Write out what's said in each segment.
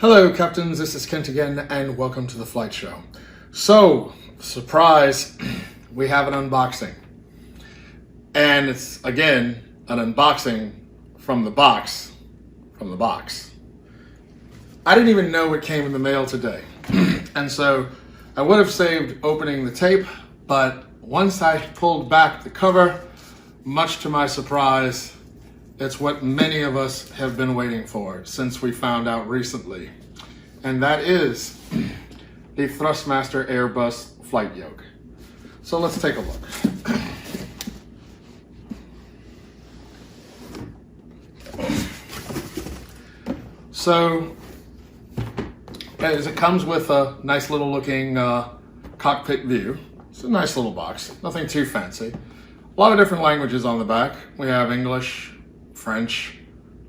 Hello captains, this is Kent again and welcome to the flight show. So, surprise, we have an unboxing. And it's, again, an unboxing from the box. I didn't even know it came in the mail today. And so, I would have saved opening the tape, but once I pulled back the cover, much to my surprise, it's what many of us have been waiting for since we found out recently. And that is the Thrustmaster Airbus flight yoke. So let's take a look. So, as it comes with a nice little looking cockpit view. It's a nice little box, nothing too fancy. A lot of different languages on the back. We have English, French,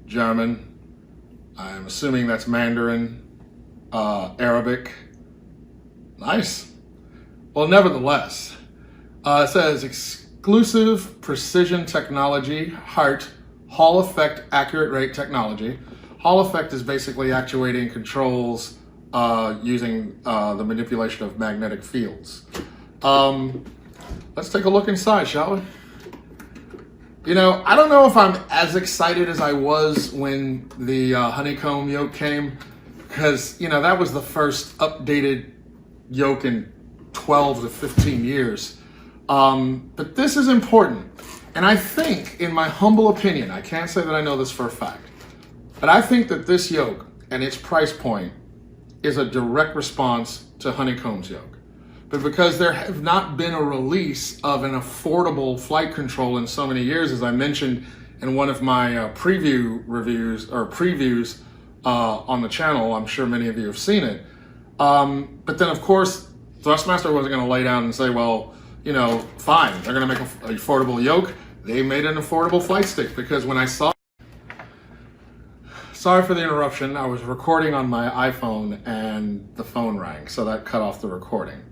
German, I'm assuming that's Mandarin, Arabic. Nice. Well, nevertheless, it says exclusive precision technology, Hall effect accurate rate technology. Hall effect is basically actuating controls using the manipulation of magnetic fields. Let's take a look inside, shall we? You know, I don't know if I'm as excited as I was when the honeycomb yoke came, because, you know, that was the first updated yoke in 12 to 15 years. But this is important. And I think, in my humble opinion, I can't say that I know this for a fact, but I think that this yoke and its price point is a direct response to honeycomb's yoke. But because there have not been a release of an affordable flight control in so many years, as I mentioned in one of my previews on the channel, I'm sure many of you have seen it. But then, of course, Thrustmaster wasn't going to lay down and say, well, you know, fine, they're going to make an affordable yoke. They made an affordable flight stick, because when I saw... Sorry for the interruption. I was recording on my iPhone and the phone rang, so that cut off the recording.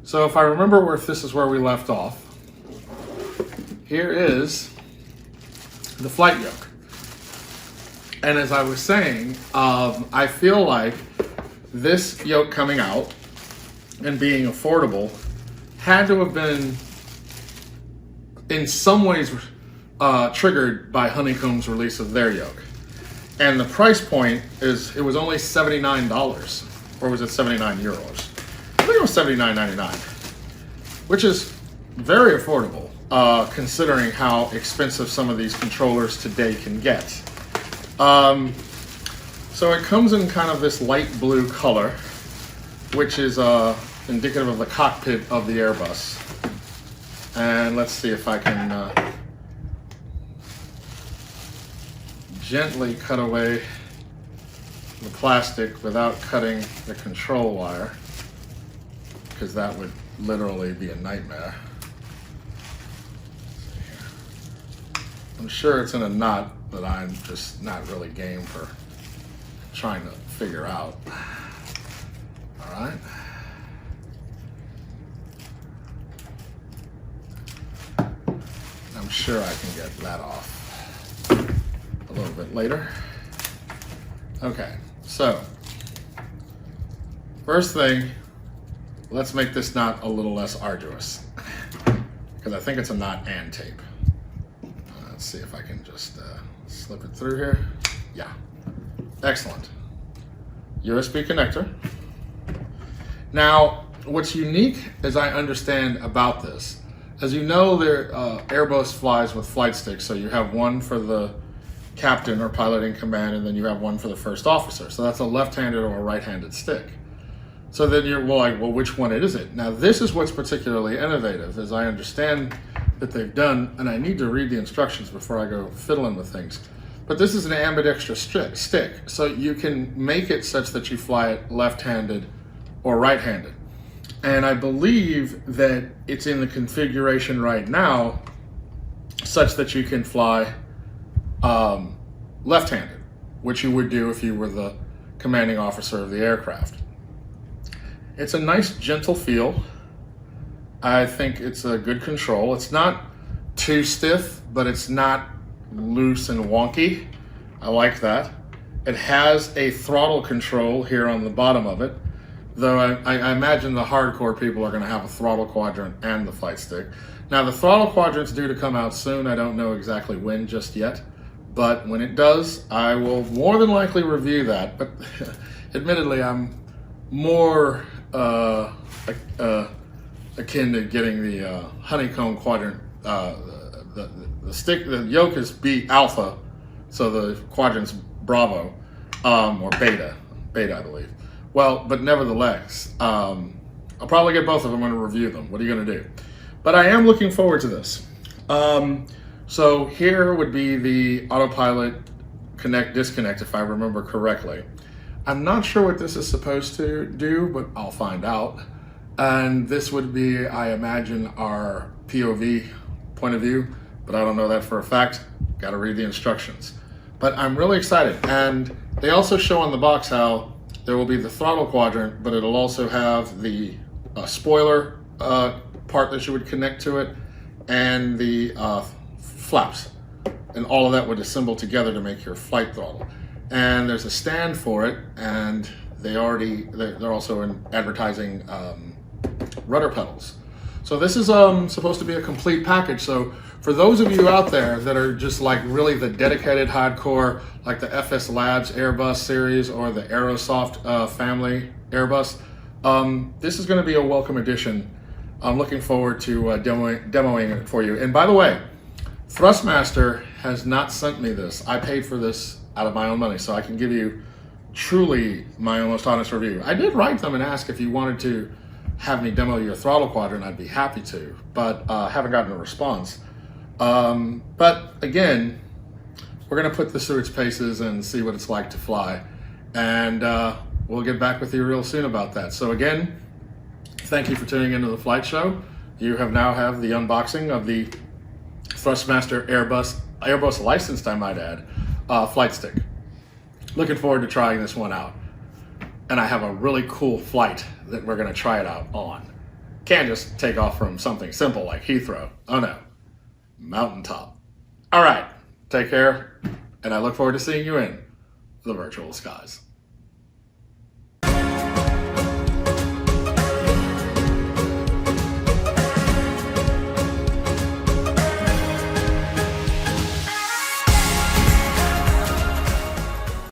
So if I remember if this is where we left off, here is the flight yoke. And as I was saying, I feel like this yoke coming out and being affordable had to have been in some ways triggered by Honeycomb's release of their yoke. And the price point is, it was only $79, or was it 79 euros? I think it was $79.99, which is very affordable, considering how expensive some of these controllers today can get. So it comes in kind of this light blue color, which is indicative of the cockpit of the Airbus. And let's see if I can gently cut away the plastic without cutting the control wire, because that would literally be a nightmare. I'm sure it's in a knot that I'm just not really game for trying to figure out. All right. I'm sure I can get that off a little bit later. Okay, so first thing, let's make this knot a little less arduous, because I think it's a knot and tape. Let's see if I can just slip it through here. Yeah, excellent. USB connector. Now, what's unique, as I understand about this, as you know, Airbus flies with flight sticks, so you have one for the captain or pilot in command, and then you have one for the first officer. So that's a left-handed or a right-handed stick. So then you're like, well, which one is it? Now, this is what's particularly innovative, as I understand that they've done, and I need to read the instructions before I go fiddling with things. But this is an ambidextrous stick, so you can make it such that you fly it left-handed or right-handed. And I believe that it's in the configuration right now such that you can fly left-handed, which you would do if you were the commanding officer of the aircraft. It's a nice, gentle feel. I think it's a good control. It's not too stiff, but it's not loose and wonky. I like that. It has a throttle control here on the bottom of it, though I imagine the hardcore people are going to have a throttle quadrant and the flight stick. Now the throttle quadrant's due to come out soon. I don't know exactly when just yet, but when it does, I will more than likely review that. But admittedly, I'm more akin to getting the honeycomb quadrant. The stick, the yoke is B alpha, so the quadrant's Bravo, or beta, I believe. Well, but nevertheless, I'll probably get both of them when I review them. What are you going to do? But I am looking forward to this. So here would be the autopilot connect disconnect, if I remember correctly. I'm not sure what this is supposed to do, but I'll find out. And this would be, I imagine, our POV point of view, but I don't know that for a fact. Got to read the instructions. But I'm really excited. And they also show on the box how there will be the throttle quadrant, but it'll also have the spoiler part that you would connect to it, and the flaps. And all of that would assemble together to make your flight throttle. And there's a stand for it, and they're also in advertising rudder pedals. So this is supposed to be a complete package. So for those of you out there that are just like really the dedicated hardcore, like the FS Labs Airbus series or the Aerosoft family Airbus, this is going to be a welcome addition. I'm looking forward to demoing it for you. And by the way, Thrustmaster has not sent me this. I paid for this out of my own money, so I can give you truly my most honest review. I did write them and ask if you wanted to have me demo your throttle quadrant. I'd be happy to, but haven't gotten a response. But again, we're gonna put this through its paces and see what it's like to fly. And we'll get back with you real soon about that. So again, thank you for tuning into the flight show. You now have the unboxing of the Thrustmaster Airbus licensed, I might add, flight stick. Looking forward to trying this one out. And I have a really cool flight that we're gonna try it out on. Can't just take off from something simple like Heathrow. Oh no, mountaintop. All right, take care, and I look forward to seeing you in the virtual skies.